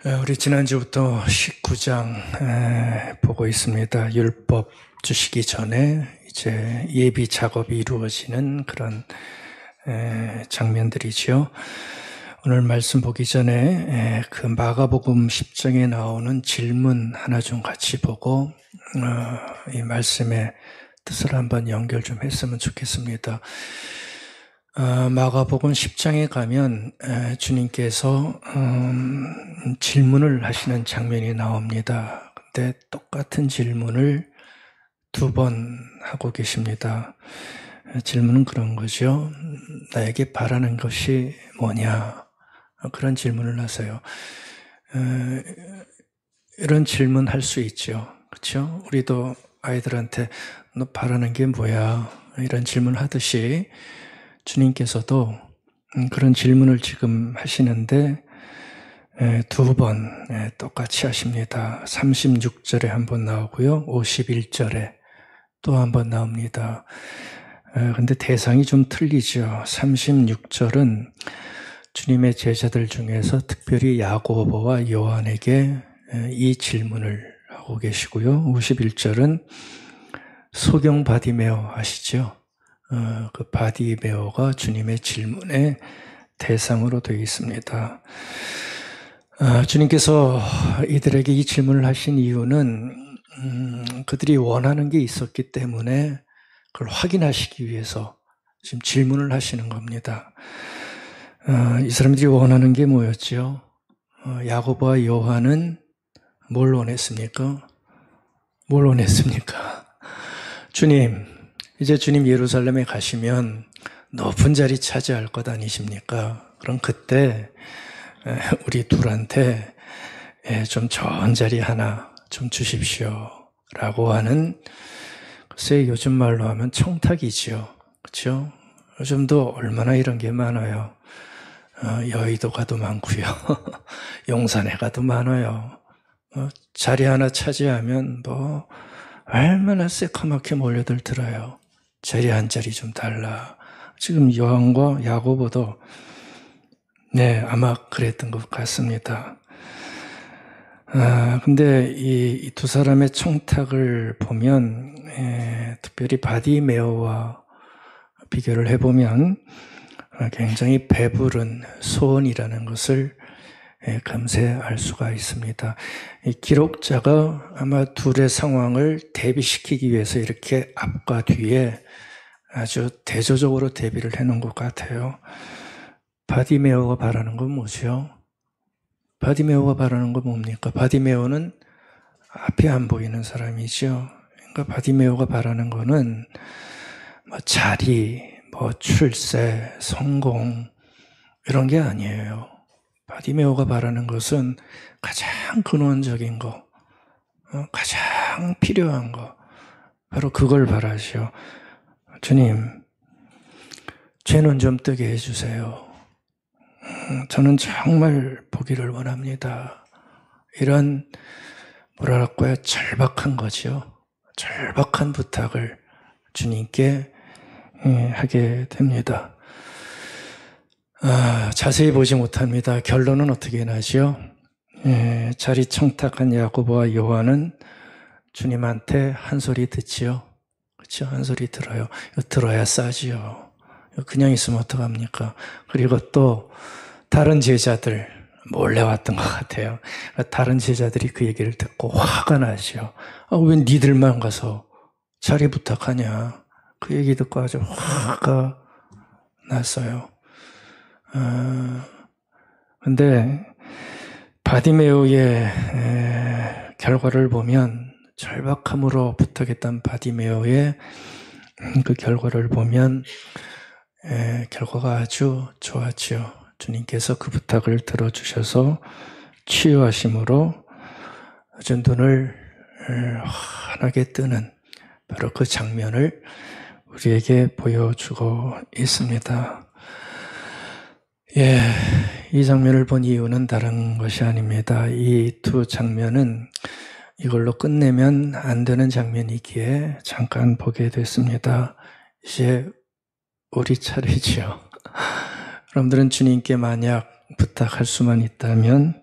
우리 지난주부터 19장 보고 있습니다. 율법 주시기 전에 이제 예비 작업이 이루어지는 그런 장면들이죠. 오늘 말씀 보기 전에 그 마가복음 10장에 나오는 질문 하나 좀 같이 보고 이 말씀의 뜻을 한번 연결 좀 했으면 좋겠습니다. 마가복음 10장에 가면 주님께서 질문을 하시는 장면이 나옵니다. 근데 똑같은 질문을 두 번 하고 계십니다. 질문은 그런 거죠. 나에게 바라는 것이 뭐냐? 그런 질문을 하세요. 이런 질문 할 수 있죠. 그렇죠? 우리도 아이들한테 너 바라는 게 뭐야? 이런 질문 하듯이 주님께서도 그런 질문을 지금 하시는데 두 번 똑같이 하십니다. 36절에 한 번 나오고요. 51절에 또 한 번 나옵니다. 근데 대상이 좀 틀리죠. 36절은 주님의 제자들 중에서 특별히 야고보와 요한에게 이 질문을 하고 계시고요. 51절은 소경 바디메오 아시죠? 그 바디메오가 주님의 질문의 대상으로 되어 있습니다. 주님께서 이들에게 이 질문을 하신 이유는 그들이 원하는 게 있었기 때문에 그걸 확인하시기 위해서 지금 질문을 하시는 겁니다. 이 사람들이 원하는 게 뭐였죠? 야고보와 요한은 뭘 원했습니까? 뭘 원했습니까? 주님, 이제 주님 예루살렘에 가시면 높은 자리 차지할 것 아니십니까? 그럼 그때 우리 둘한테 좀 좋은 자리 하나 좀 주십시오 라고 하는, 글쎄 요즘 말로 하면 청탁이지요. 그렇죠? 요즘도 얼마나 이런 게 많아요. 여의도 가도 많고요. 용산에 가도 많아요. 자리 하나 차지하면 뭐 얼마나 새카맣게 몰려들 들어요. 자리 한 자리 좀 달라. 지금 요한과 야고보도 아마 그랬던 것 같습니다. 근데 이 두 사람의 청탁을 보면 특별히 바디메오와 비교를 해보면 굉장히 배부른 소원이라는 것을 금세 알 수가 있습니다. 이 기록자가 아마 둘의 상황을 대비시키기 위해서 이렇게 앞과 뒤에 아주 대조적으로 대비를 해놓은 것 같아요. 바디메오가 바라는 건 뭐죠? 바디메오가 바라는 건 뭡니까? 바디메오는 앞이 안 보이는 사람이죠. 그러니까 바디메오가 바라는 거는 뭐 자리, 뭐 출세, 성공 이런 게 아니에요. 바디메오가 바라는 것은 가장 근원적인 거, 가장 필요한 거, 바로 그걸 바라죠. 주님, 죄는 좀 뜨게 해주세요. 저는 정말 보기를 원합니다. 이런 뭐랄까요, 절박한 거죠. 절박한 부탁을 주님께 하게 됩니다. 자세히 보지 못합니다. 결론은 어떻게 나죠? 자리 청탁한 야고보와 요한은 주님한테 한 소리 듣지요. 그렇죠? 한 소리 들어요. 들어야 싸지요. 그냥 있으면 어떡합니까? 그리고 또 다른 제자들 몰래 왔던 것 같아요. 다른 제자들이 그 얘기를 듣고 화가 나죠. 왜 니들만 가서 자리 부탁하냐? 그 얘기 듣고 아주 화가 났어요. 근데 바디메오의 결과를 보면, 절박함으로 부탁했던 바디메오의 그 결과를 보면 결과가 아주 좋았죠. 주님께서 그 부탁을 들어주셔서 치유하심으로 아주 눈을 환하게 뜨는 바로 그 장면을 우리에게 보여주고 있습니다. 이 장면을 본 이유는 다른 것이 아닙니다. 이 두 장면은 이걸로 끝내면 안 되는 장면이기에 잠깐 보게 됐습니다. 이제 우리 차례지요. 여러분들은 주님께 만약 부탁할 수만 있다면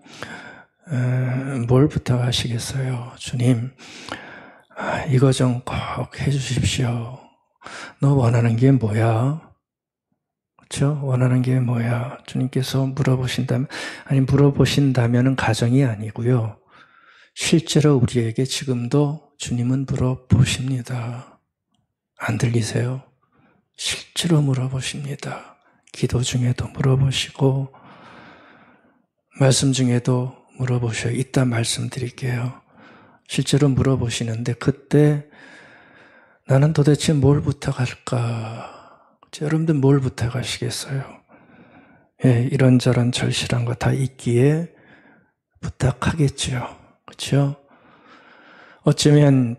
뭘 부탁하시겠어요? 주님, 이거 좀 꼭 해주십시오. 너 원하는 게 뭐야? 그렇죠? 원하는 게 뭐야? 주님께서 물어보신다면은 가정이 아니고요. 실제로 우리에게 지금도 주님은 물어보십니다. 안 들리세요? 실제로 물어보십니다. 기도 중에도 물어보시고 말씀 중에도 물어보셔요. 이따 말씀드릴게요. 실제로 물어보시는데 그때 나는 도대체 뭘 부탁할까? 여러분들 뭘 부탁하시겠어요? 예, 이런저런 절실한 거 다 있기에 부탁하겠죠. 그렇죠? 어쩌면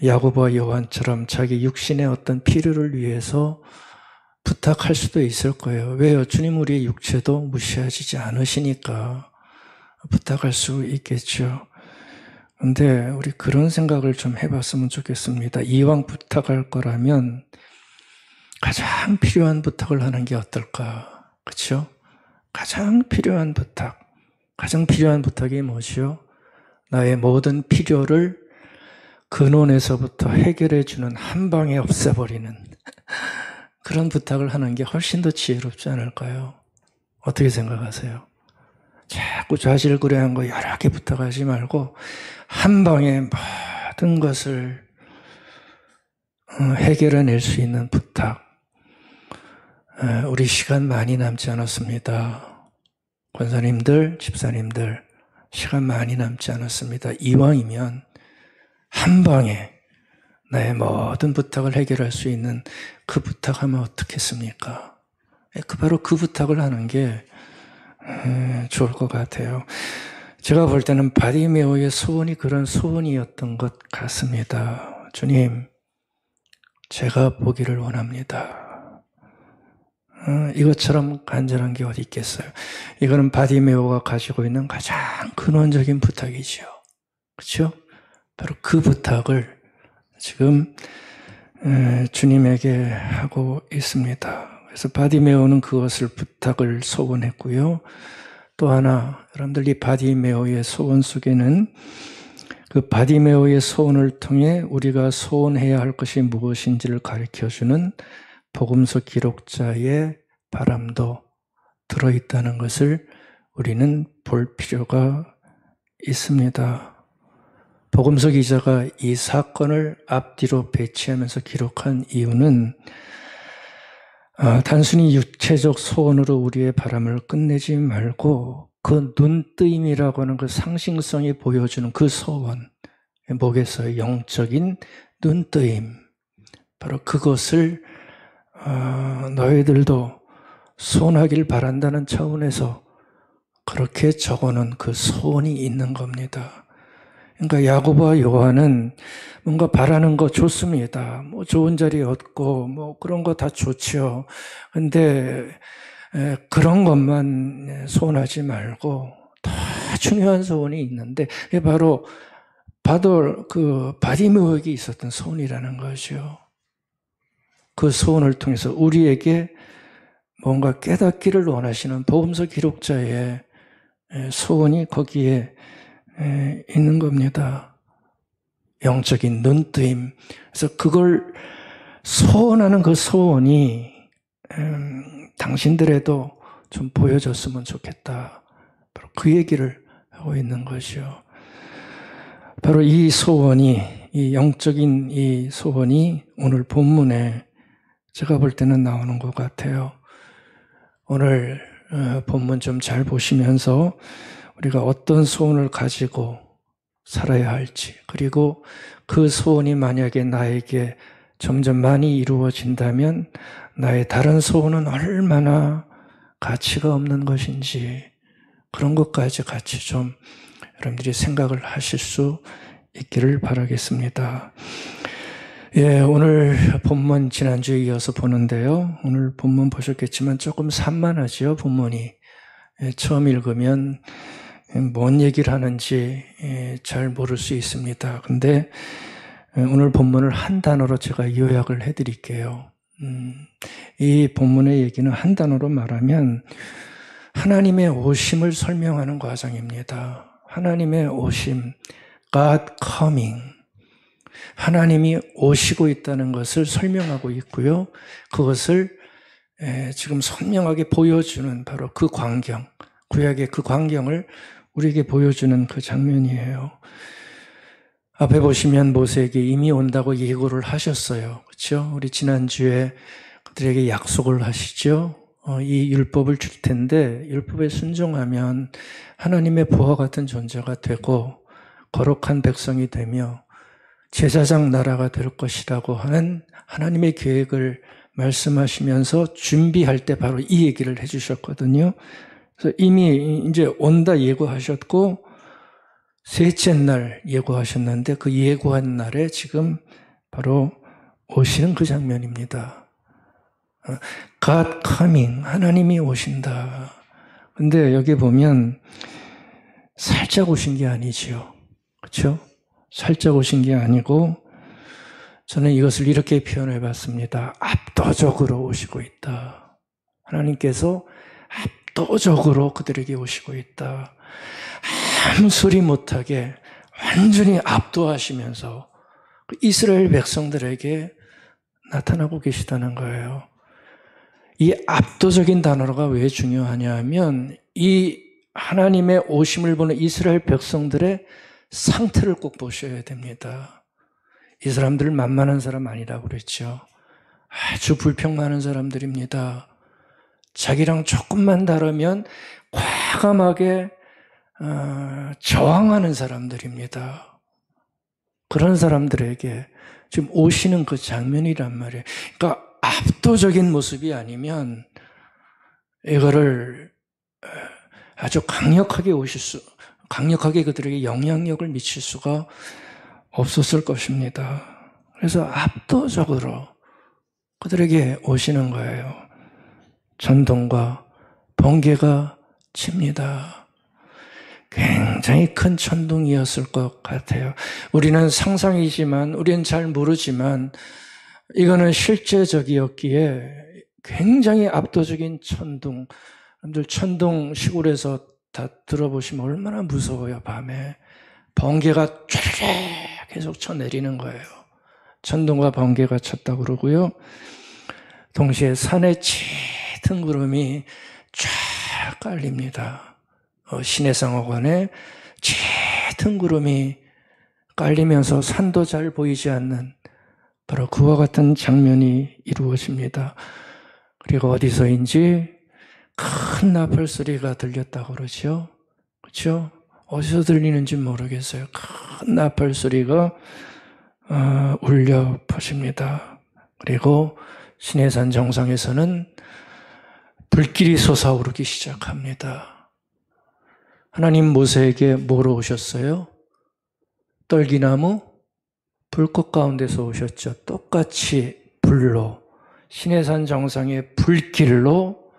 야고보와 요한처럼 자기 육신의 어떤 필요를 위해서 부탁할 수도 있을 거예요. 왜요? 주님 우리의 육체도 무시하시지 않으시니까 부탁할 수 있겠죠. 근데 우리 그런 생각을 좀 해봤으면 좋겠습니다. 이왕 부탁할 거라면 가장 필요한 부탁을 하는 게 어떨까? 그렇죠? 가장 필요한 부탁. 가장 필요한 부탁이 무엇이요? 나의 모든 필요를 근원에서부터 해결해주는 한 방에 없애버리는 그런 부탁을 하는 게 훨씬 더 지혜롭지 않을까요? 어떻게 생각하세요? 자꾸 좌질구레한 거 여러 개 부탁하지 말고 한 방에 모든 것을 해결해낼 수 있는 부탁. 우리 시간 많이 남지 않았습니다. 권사님들, 집사님들 시간 많이 남지 않았습니다. 이왕이면 한 방에 나의 모든 부탁을 해결할 수 있는 그 부탁하면 어떻겠습니까? 바로 그 부탁을 하는 게 좋을 것 같아요. 제가 볼 때는 바디메오의 소원이 그런 소원이었던 것 같습니다. 주님, 제가 보기를 원합니다. 이것처럼 간절한 게 어디 있겠어요? 이거는 바디메오가 가지고 있는 가장 근원적인 부탁이죠. 그렇죠? 바로 그 부탁을 지금 주님에게 하고 있습니다. 그래서 바디메오는 그것을 부탁을 소원했고요. 또 하나 여러분들 이 바디메오의 소원 속에는 그 바디메오의 소원을 통해 우리가 소원해야 할 것이 무엇인지를 가르쳐주는 복음서 기록자의 바람도 들어있다는 것을 우리는 볼 필요가 있습니다. 복음서 기자가 이 사건을 앞뒤로 배치하면서 기록한 이유는 단순히 육체적 소원으로 우리의 바람을 끝내지 말고 그 눈뜨임이라고 하는 그 상징성이 보여주는 그 소원, 뭐겠어요? 영적인 눈뜨임. 바로 그것을 너희들도 소원하길 바란다는 차원에서 그렇게 적어놓은 그 소원이 있는 겁니다. 그러니까 야고보와 요한은 뭔가 바라는 거 좋습니다. 뭐 좋은 자리 얻고 뭐 그런 거 다 좋죠. 근데 그런 것만 소원하지 말고 더 중요한 소원이 있는데 그게 바로 그 바디메오에게 있었던 소원이라는 거죠. 그 소원을 통해서 우리에게 뭔가 깨닫기를 원하시는 복음서 기록자의 소원이 거기에 있는 겁니다. 영적인 눈뜨임. 그래서 그걸 소원하는 그 소원이 당신들에도 좀 보여줬으면 좋겠다. 바로 그 얘기를 하고 있는 것이요. 바로 이 소원이, 이 영적인 이 소원이 오늘 본문에 제가 볼 때는 나오는 것 같아요. 오늘 본문 좀 잘 보시면서 우리가 어떤 소원을 가지고 살아야 할지, 그리고 그 소원이 만약에 나에게 점점 많이 이루어진다면 나의 다른 소원은 얼마나 가치가 없는 것인지 그런 것까지 같이 좀 여러분들이 생각을 하실 수 있기를 바라겠습니다. 예, 오늘 본문 지난주에 이어서 보는데요. 오늘 본문 보셨겠지만 조금 산만하지요, 본문이. 처음 읽으면 뭔 얘기를 하는지 잘 모를 수 있습니다. 근데 오늘 본문을 한 단어로 제가 요약을 해드릴게요. 이 본문의 얘기는 한 단어로 말하면 하나님의 오심을 설명하는 과정입니다. 하나님의 오심, God coming. 하나님이 오시고 있다는 것을 설명하고 있고요. 그것을 지금 선명하게 보여주는 바로 그 광경, 구약의 그 광경을 우리에게 보여주는 그 장면이에요. 앞에 보시면 모세에게 이미 온다고 예고를 하셨어요. 그렇죠? 우리 지난주에 그들에게 약속을 하시죠. 이 율법을 줄 텐데 율법에 순종하면 하나님의 보화 같은 존재가 되고 거룩한 백성이 되며 제사장 나라가 될 것이라고 하는 하나님의 계획을 말씀하시면서 준비할 때 바로 이 얘기를 해주셨거든요. 그래서 이미 이제 온다 예고하셨고 셋째 날 예고하셨는데 그 예고한 날에 지금 바로 오시는 그 장면입니다. God coming, 하나님이 오신다. 근데 여기 보면 살짝 오신 게 아니지요. 그렇죠? 살짝 오신 게 아니고 저는 이것을 이렇게 표현해 봤습니다. 압도적으로 오시고 있다. 하나님께서 압도적으로 그들에게 오시고 있다. 아무 소리 못하게 완전히 압도하시면서 이스라엘 백성들에게 나타나고 계시다는 거예요. 이 압도적인 단어가 왜 중요하냐 하면 이 하나님의 오심을 보는 이스라엘 백성들의 상태를 꼭 보셔야 됩니다. 이 사람들은 만만한 사람 아니라고 그랬죠. 아주 불평 많은 사람들입니다. 자기랑 조금만 다르면 과감하게 저항하는 사람들입니다. 그런 사람들에게 지금 오시는 그 장면이란 말이에요. 그러니까 압도적인 모습이 아니면 이거를 아주 강력하게 그들에게 영향력을 미칠 수가 없었을 것입니다. 그래서 압도적으로 그들에게 오시는 거예요. 천둥과 번개가 칩니다. 굉장히 큰 천둥이었을 것 같아요. 우리는 상상이지만, 우리는 잘 모르지만, 이거는 실제적이었기에 굉장히 압도적인 천둥. 여러분들 천둥 시골에서 다 들어보시면 얼마나 무서워요, 밤에. 번개가 쫙 계속 쳐내리는 거예요. 천둥과 번개가 쳤다고 그러고요. 동시에 산에 짙은 구름이 쫙 깔립니다. 시내상호관에 짙은 구름이 깔리면서 산도 잘 보이지 않는 바로 그와 같은 장면이 이루어집니다. 그리고 어디서인지 큰 나팔 소리가 들렸다고 그러죠. 그렇죠? 어디서 들리는지 모르겠어요. 큰 나팔 소리가 울려 퍼집니다. 그리고 시내산 정상에서는 불길이 솟아오르기 시작합니다. 하나님 모세에게 뭐로 오셨어요? 떨기나무? 불꽃 가운데서 오셨죠. 똑같이 불로, 시내산 정상의 불길로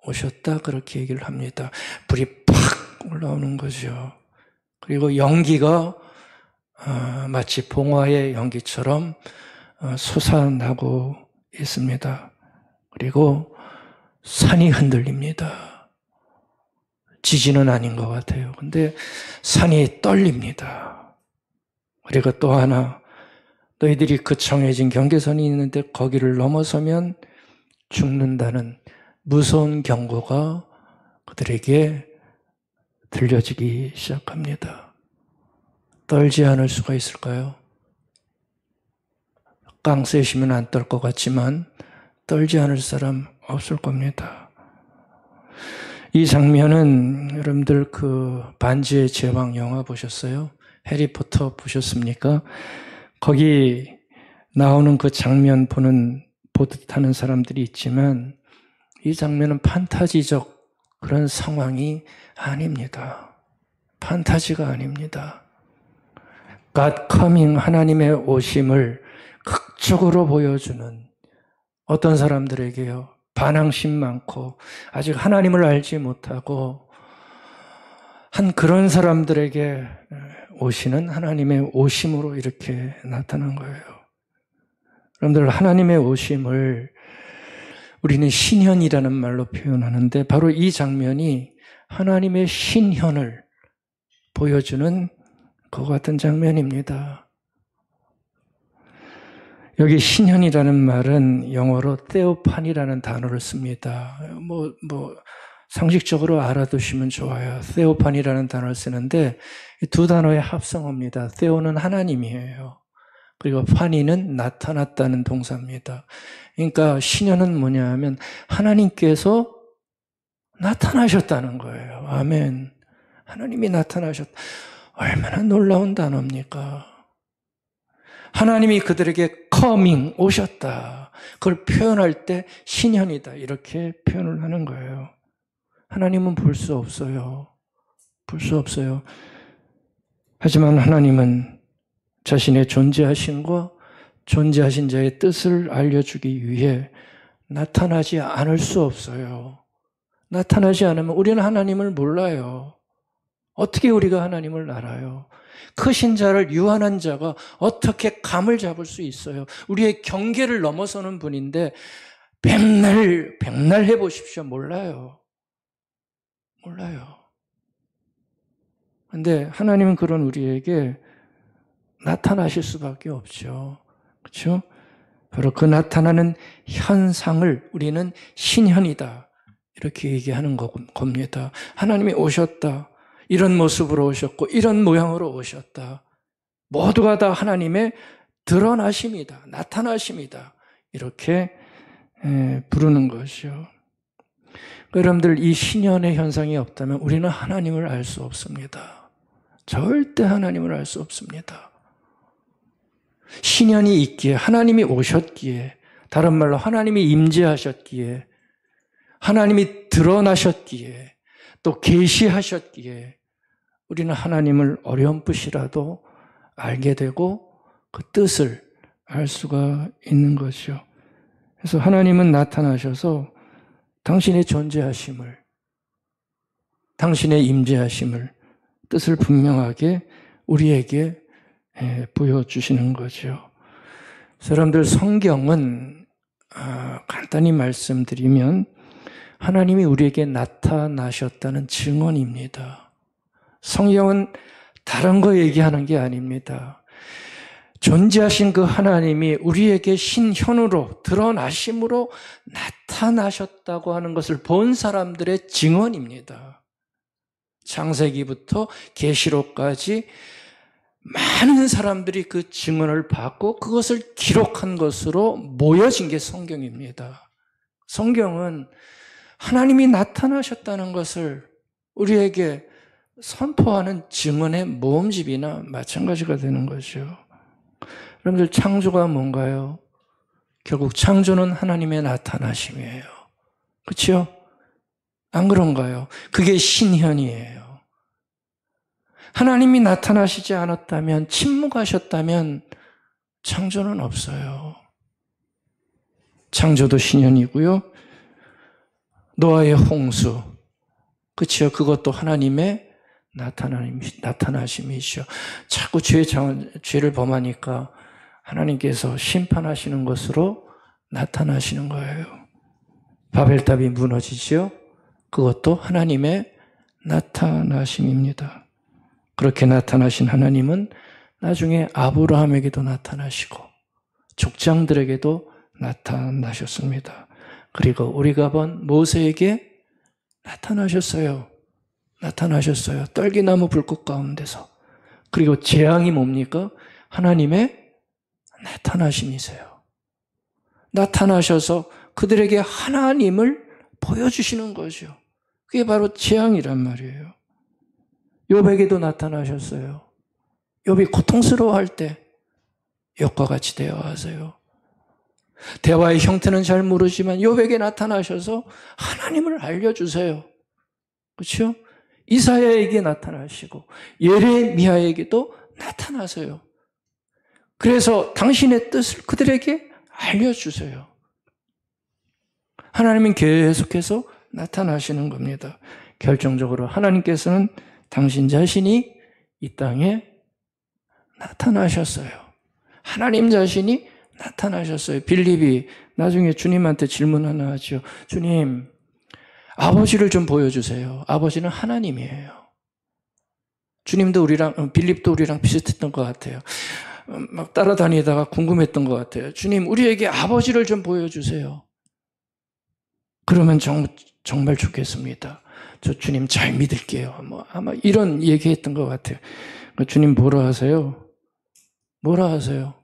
오셨다 그렇게 얘기를 합니다. 불이 팍 올라오는 거죠. 그리고 연기가 마치 봉화의 연기처럼 솟아나고 있습니다. 그리고 산이 흔들립니다. 지진은 아닌 것 같아요. 근데 산이 떨립니다. 그리고 또 하나, 너희들이 그 정해진 경계선이 있는데 거기를 넘어서면 죽는다는 무서운 경고가 그들에게 들려지기 시작합니다. 떨지 않을 수가 있을까요? 깡 세시면 안 떨 것 같지만 떨지 않을 사람 없을 겁니다. 이 장면은 여러분들 그 반지의 제왕 영화 보셨어요? 해리포터 보셨습니까? 거기 나오는 그 장면 보듯 하는 사람들이 있지만 이 장면은 판타지적 그런 상황이 아닙니다. 판타지가 아닙니다. God coming, 하나님의 오심을 극적으로 보여주는 어떤 사람들에게요. 반항심 많고 아직 하나님을 알지 못하고 한 그런 사람들에게 오시는 하나님의 오심으로 이렇게 나타난 거예요. 여러분들 하나님의 오심을 우리는 신현이라는 말로 표현하는데 바로 이 장면이 하나님의 신현을 보여주는 그 같은 장면입니다. 여기 신현이라는 말은 영어로 theophan이라는 단어를 씁니다. 상식적으로 알아두시면 좋아요. theophan이라는 단어를 쓰는데 두 단어의 합성어입니다. theo는 하나님이에요. 그리고 phan이는 나타났다는 동사입니다. 그러니까 신현은 뭐냐 하면 하나님께서 나타나셨다는 거예요. 아멘. 하나님이 나타나셨다. 얼마나 놀라운 단어입니까? 하나님이 그들에게 coming, 오셨다. 그걸 표현할 때 신현이다. 이렇게 표현을 하는 거예요. 하나님은 볼 수 없어요. 볼 수 없어요. 하지만 하나님은 자신의 존재하심과 존재하신 자의 뜻을 알려주기 위해 나타나지 않을 수 없어요. 나타나지 않으면 우리는 하나님을 몰라요. 어떻게 우리가 하나님을 알아요? 크신 자를 유한한 자가 어떻게 감을 잡을 수 있어요? 우리의 경계를 넘어서는 분인데 백날 해보십시오. 몰라요. 몰라요. 근데 하나님은 그런 우리에게 나타나실 수밖에 없죠. 그렇죠? 바로 그 나타나는 현상을 우리는 신현이다. 이렇게 얘기하는 겁니다. 하나님이 오셨다. 이런 모습으로 오셨고 이런 모양으로 오셨다. 모두가 다 하나님의 드러나심이다. 나타나심이다. 이렇게 부르는 것이요. 여러분들 이 신현의 현상이 없다면 우리는 하나님을 알 수 없습니다. 절대 하나님을 알 수 없습니다. 신현이 있기에 하나님이 오셨기에 다른 말로 하나님이 임재하셨기에 하나님이 드러나셨기에 또 계시하셨기에 우리는 하나님을 어렴풋이라도 알게 되고 그 뜻을 알 수가 있는 것이요. 그래서 하나님은 나타나셔서 당신의 존재하심을, 당신의 임재하심을, 뜻을 분명하게 우리에게 보여주시는 거죠. 여러분들 성경은 간단히 말씀드리면 하나님이 우리에게 나타나셨다는 증언입니다. 성경은 다른 거 얘기하는 게 아닙니다. 존재하신 그 하나님이 우리에게 신현으로 드러나심으로 나타나셨다고 하는 것을 본 사람들의 증언입니다. 창세기부터 계시록까지 많은 사람들이 그 증언을 받고 그것을 기록한 것으로 모여진 게 성경입니다. 성경은 하나님이 나타나셨다는 것을 우리에게 선포하는 증언의 모음집이나 마찬가지가 되는 거죠. 여러분들 창조가 뭔가요? 결국 창조는 하나님의 나타나심이에요. 그렇죠? 안 그런가요? 그게 신현이에요. 하나님이 나타나시지 않았다면, 침묵하셨다면 창조는 없어요. 창조도 신현이고요. 노아의 홍수, 그렇죠? 그것도 하나님의 나타나심이시죠. 자꾸 죄를 범하니까 하나님께서 심판하시는 것으로 나타나시는 거예요. 바벨탑이 무너지죠? 그것도 하나님의 나타나심입니다. 그렇게 나타나신 하나님은 나중에 아브라함에게도 나타나시고 족장들에게도 나타나셨습니다. 그리고 우리가 본 모세에게 나타나셨어요. 떨기나무 불꽃 가운데서. 그리고 재앙이 뭡니까? 하나님의 나타나심이세요. 나타나셔서 그들에게 하나님을 보여주시는 거죠. 그게 바로 재앙이란 말이에요. 욥에게도 나타나셨어요. 욥이 고통스러워할 때 욥과 같이 대화하세요. 대화의 형태는 잘 모르지만 욥에게 나타나셔서 하나님을 알려주세요. 그렇죠? 이사야에게 나타나시고 예레미야에게도 나타나세요. 그래서 당신의 뜻을 그들에게 알려주세요. 하나님은 계속해서 나타나시는 겁니다. 결정적으로 하나님께서는 당신 자신이 이 땅에 나타나셨어요. 하나님 자신이 나타나셨어요. 빌립이 나중에 주님한테 질문 하나 하죠. 주님, 아버지를 좀 보여주세요. 아버지는 하나님이에요. 주님도 빌립도 우리랑 비슷했던 것 같아요. 막 따라다니다가 궁금했던 것 같아요. 주님, 우리에게 아버지를 좀 보여주세요. 그러면 정말 좋겠습니다. 저 주님 잘 믿을게요. 아마 이런 얘기했던 것 같아요. 주님 뭐라 하세요? 뭐라 하세요?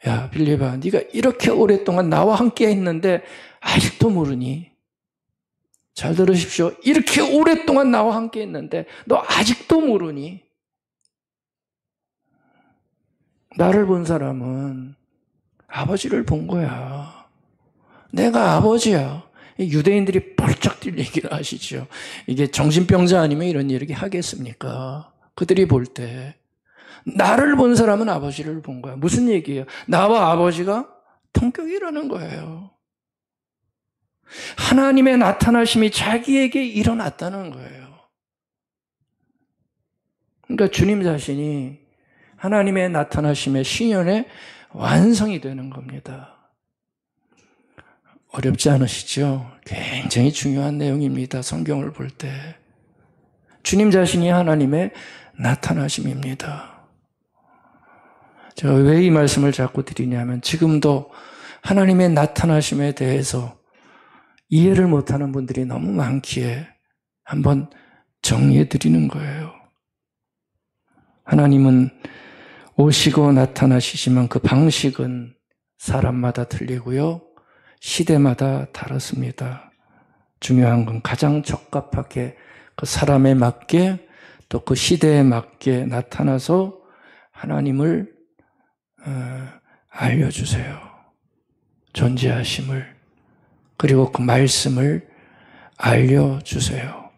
야, 빌립아, 네가 이렇게 오랫동안 나와 함께 했는데 아직도 모르니? 잘 들으십시오. 이렇게 오랫동안 나와 함께 했는데 너 아직도 모르니? 나를 본 사람은 아버지를 본 거야. 내가 아버지야. 유대인들이 벌쩍 뛸 얘기를 하시죠. 이게 정신병자 아니면 이런 얘기 하겠습니까? 그들이 볼 때 나를 본 사람은 아버지를 본 거야. 무슨 얘기예요? 나와 아버지가 동격이라는 거예요. 하나님의 나타나심이 자기에게 일어났다는 거예요. 그러니까 주님 자신이 하나님의 나타나심의 신현의 완성이 되는 겁니다. 어렵지 않으시죠? 굉장히 중요한 내용입니다. 성경을 볼 때. 주님 자신이 하나님의 나타나심입니다. 제가 왜 이 말씀을 자꾸 드리냐면 지금도 하나님의 나타나심에 대해서 이해를 못하는 분들이 너무 많기에 한번 정리해 드리는 거예요. 하나님은 오시고 나타나시지만 그 방식은 사람마다 틀리고요. 시대마다 다릅니다. 중요한 건 가장 적합하게 그 사람에 맞게 또 그 시대에 맞게 나타나서 하나님을 알려주세요. 존재하심을. 그리고 그 말씀을 알려주세요.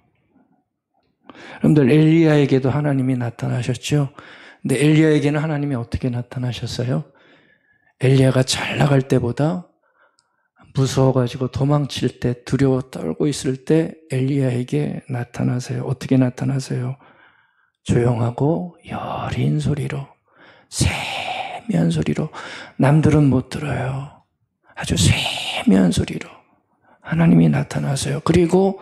여러분들 엘리야에게도 하나님이 나타나셨죠? 근데 엘리야에게는 하나님이 어떻게 나타나셨어요? 엘리야가 잘 나갈 때보다 무서워가지고 도망칠 때 두려워 떨고 있을 때 엘리야에게 나타나세요. 어떻게 나타나세요? 조용하고 여린 소리로, 세미한 소리로, 남들은 못 들어요. 아주 세미한 소리로 하나님이 나타나세요. 그리고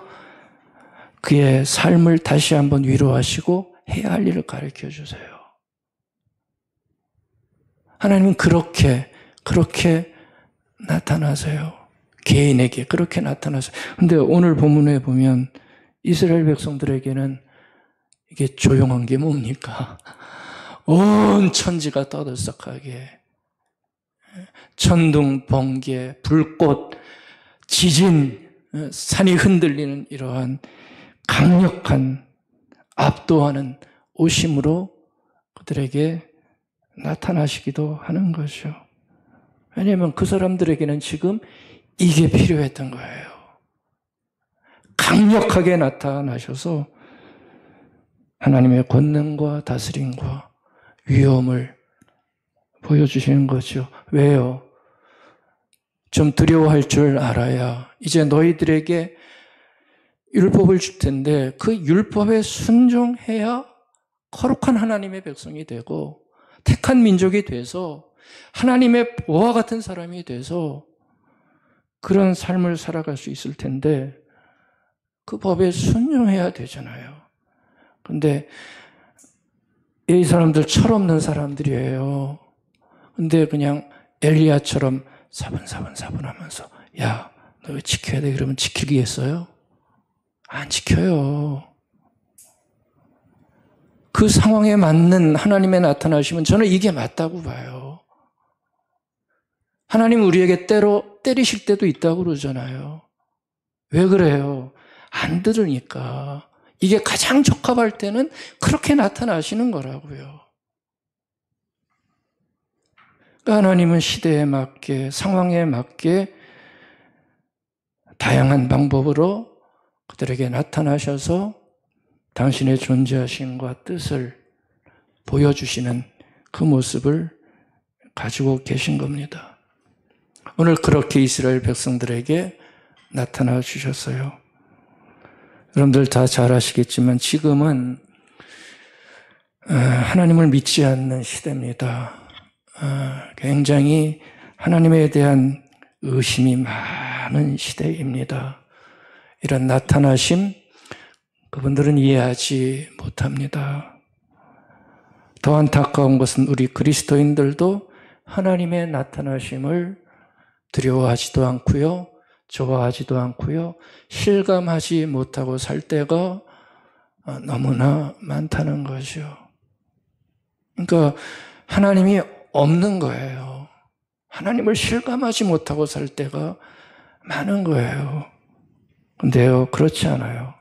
그의 삶을 다시 한번 위로하시고 해야 할 일을 가르쳐 주세요. 하나님은 그렇게 나타나세요. 개인에게 그렇게 나타나세요. 근데 오늘 본문에 보면 이스라엘 백성들에게는 이게 조용한 게 뭡니까? 온 천지가 떠들썩하게 천둥, 번개, 불꽃, 지진, 산이 흔들리는 이러한 강력한 압도하는 오심으로 그들에게 나타나시기도 하는 거죠. 왜냐하면 그 사람들에게는 지금 이게 필요했던 거예요. 강력하게 나타나셔서 하나님의 권능과 다스림과 위엄을 보여주시는 거죠. 왜요? 좀 두려워할 줄 알아야 이제 너희들에게 율법을 줄 텐데 그 율법에 순종해야 거룩한 하나님의 백성이 되고 택한 민족이 돼서 하나님의 보화 같은 사람이 돼서 그런 삶을 살아갈 수 있을 텐데 그 법에 순종해야 되잖아요. 근데 이 사람들 철없는 사람들이에요. 근데 그냥 엘리야처럼 사분사분 하면서 야, 너 이거 지켜야 돼. 그러면 지키겠어요? 안 지켜요. 그 상황에 맞는 하나님의 나타나시면 저는 이게 맞다고 봐요. 하나님은 우리에게 때로 때리실 때도 있다고 그러잖아요. 왜 그래요? 안 들으니까. 이게 가장 적합할 때는 그렇게 나타나시는 거라고요. 그러니까 하나님은 시대에 맞게, 상황에 맞게 다양한 방법으로 그들에게 나타나셔서 당신의 존재하심과 뜻을 보여주시는 그 모습을 가지고 계신 겁니다. 오늘 그렇게 이스라엘 백성들에게 나타나 주셨어요. 여러분들 다 잘 아시겠지만 지금은 하나님을 믿지 않는 시대입니다. 굉장히 하나님에 대한 의심이 많은 시대입니다. 이런 나타나심 그분들은 이해하지 못합니다. 더 안타까운 것은 우리 그리스도인들도 하나님의 나타나심을 두려워하지도 않고요, 좋아하지도 않고요, 실감하지 못하고 살 때가 너무나 많다는 거죠. 그러니까 하나님이 없는 거예요. 하나님을 실감하지 못하고 살 때가 많은 거예요. 근데요, 그렇지 않아요.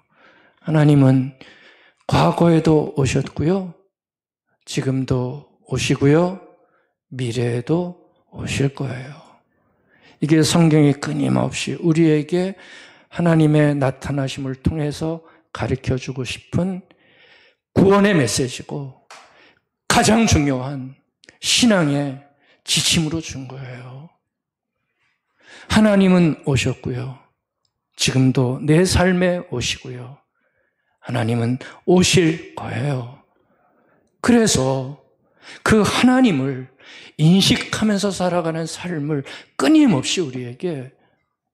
하나님은 과거에도 오셨고요, 지금도 오시고요, 미래에도 오실 거예요. 이게 성경이 끊임없이 우리에게 하나님의 나타나심을 통해서 가르쳐주고 싶은 구원의 메시지고 가장 중요한 신앙의 지침으로 준 거예요. 하나님은 오셨고요, 지금도 내 삶에 오시고요, 하나님은 오실 거예요. 그래서 그 하나님을 인식하면서 살아가는 삶을 끊임없이 우리에게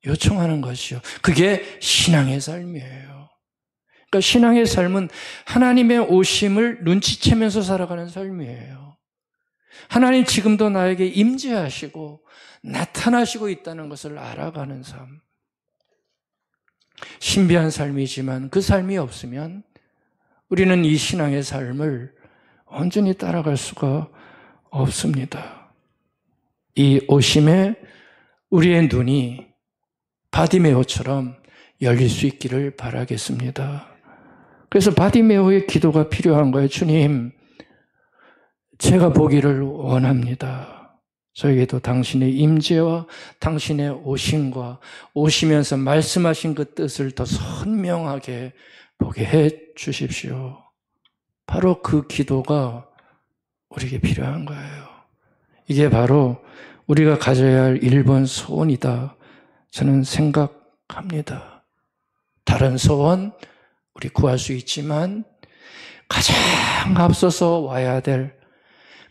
요청하는 것이요. 그게 신앙의 삶이에요. 그러니까 신앙의 삶은 하나님의 오심을 눈치채면서 살아가는 삶이에요. 하나님 지금도 나에게 임재하시고 나타나시고 있다는 것을 알아가는 삶. 신비한 삶이지만 그 삶이 없으면 우리는 이 신앙의 삶을 온전히 따라갈 수가 없습니다. 이 오심에 우리의 눈이 바디메오처럼 열릴 수 있기를 바라겠습니다. 그래서 바디메오의 기도가 필요한 거예요. 주님, 제가 보기를 원합니다. 저에게도 당신의 임재와 당신의 오심과 오시면서 말씀하신 그 뜻을 더 선명하게 보게 해 주십시오. 바로 그 기도가 우리에게 필요한 거예요. 이게 바로 우리가 가져야 할 1번 소원이다, 저는 생각합니다. 다른 소원 우리 구할 수 있지만 가장 앞서서 와야 될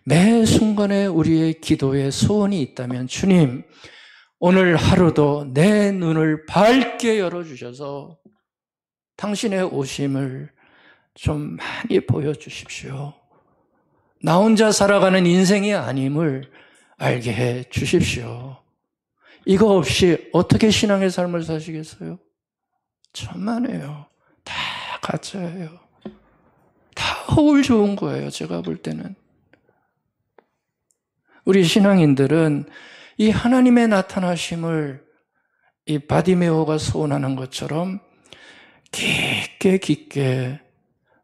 매 순간에 우리의 기도에 소원이 있다면, 주님, 오늘 하루도 내 눈을 밝게 열어주셔서 당신의 오심을 좀 많이 보여주십시오. 나 혼자 살아가는 인생이 아님을 알게 해 주십시오. 이거 없이 어떻게 신앙의 삶을 사시겠어요? 천만에요. 다 가짜예요. 다 허울 좋은 거예요, 제가 볼 때는. 우리 신앙인들은 이 하나님의 나타나심을 이 바디메오가 소원하는 것처럼 깊게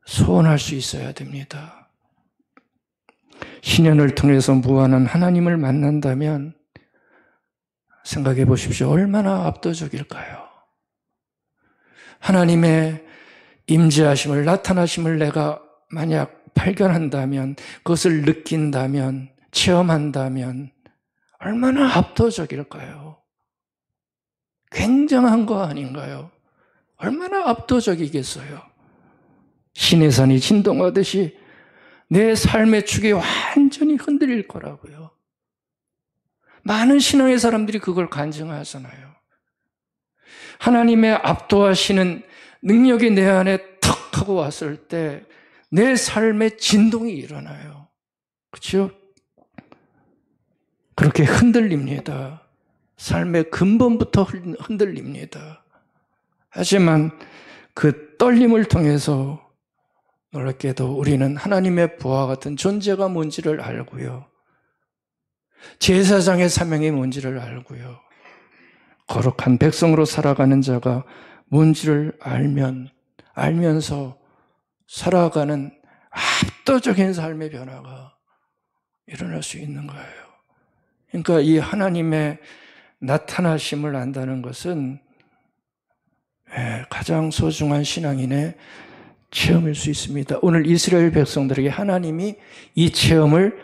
소원할 수 있어야 됩니다. 신년을 통해서 무한한 하나님을 만난다면 생각해 보십시오. 얼마나 압도적일까요? 하나님의 임재하심을, 나타나심을 내가 만약 발견한다면, 그것을 느낀다면, 체험한다면 얼마나 압도적일까요? 굉장한 거 아닌가요? 얼마나 압도적이겠어요? 시내산이 진동하듯이 내 삶의 축이 완전히 흔들릴 거라고요. 많은 신앙의 사람들이 그걸 간증하잖아요. 하나님의 압도하시는 능력이 내 안에 턱 하고 왔을 때 내 삶의 진동이 일어나요. 그렇죠? 그렇게 흔들립니다. 삶의 근본부터 흔들립니다. 하지만 그 떨림을 통해서 놀랍게도 우리는 하나님의 부하 같은 존재가 뭔지를 알고요, 제사장의 사명이 뭔지를 알고요, 거룩한 백성으로 살아가는 자가 뭔지를 알면서 살아가는 압도적인 삶의 변화가 일어날 수 있는 거예요. 그러니까 이 하나님의 나타나심을 안다는 것은 가장 소중한 신앙인의 체험일 수 있습니다. 오늘 이스라엘 백성들에게 하나님이 이 체험을